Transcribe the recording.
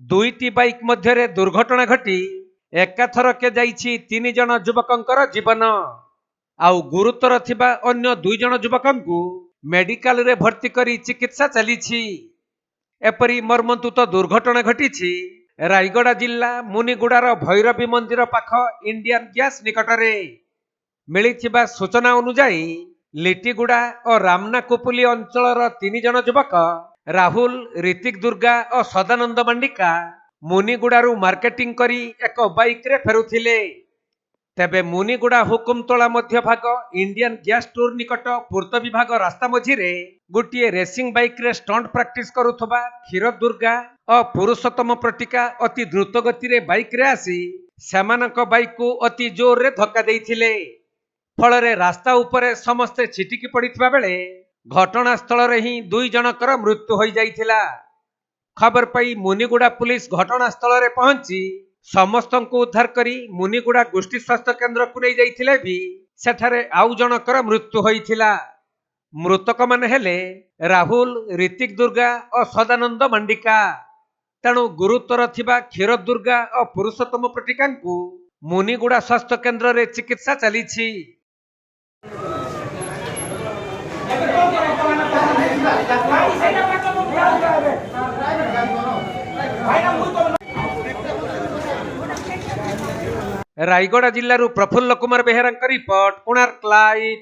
दुईटी bike मध्य दुर्घटना घटी एकाथरके जाइछि 3 जन युवकंकर जीवन आउ गुरुतर थिबा अन्य 2 जन युवकंकु मेडिकल रे भर्ती करी चिकित्सा चलीछि। एपरी मर्मन्तुत दुर्घटना घटी रायगड़ा जिला मुनिगुड़ार भैरवी मंदिर पाख इंडियन गैस निकटरे मिलिथिबा सूचना अनुसार लिटिगुड़ा और रामनाकुपुली अंचलर 3 जन युवक राहुल, ऋतिक दुर्गा और सदानंद मांडिका मुनिगुड़ारू मार्केटिंग करी एक बाइक रे फेरुथिले। तेबे मुनिगुड़ा हुकुमतोला मध्य भाग इंडियन गैस टूर निकट पूर्त विभाग रास्ता मझिरे गोटे रेसिंग बाइक रे स्टंट प्रैक्टिस करुथबा क्षीर दुर्गा और पुरुषोत्तम प्रतिका अति द्रुत गति रे बाइक रे आसी सेमानक बाइक को अति जोर रे धक्का देइथिले। फलरे रास्ता उपरे समस्ते छिटिकी पड़िथिबा बेले घटनास्थल रे ही 2 जनकर मृत्यु हो जाइथिला। खबर पाई मुनिगुड़ा पुलिस घटनास्थल रे पहुंची समस्त को उद्धार करी मुनिगुड़ा गोष्ठी स्वास्थ्य केन्द्र को नहीं जाइथिले भी सेठारे आउ जनकर मृत्यु होइथिला। मृतक माने हेले राहुल, ऋतिक दुर्गा और सदानंद मांडिका। तेणु गुरुतर थिबा क्षीर दुर्गा और पुरुषोत्तम प्रतिका मुनिगुड़ा स्वास्थ्य केन्द्र रे चिकित्सा चलीछि। रायगड़ा जिल्लारू प्रफुल्ल कुमार बेहेरा रिपोर्ट, कोणार्क लाइव।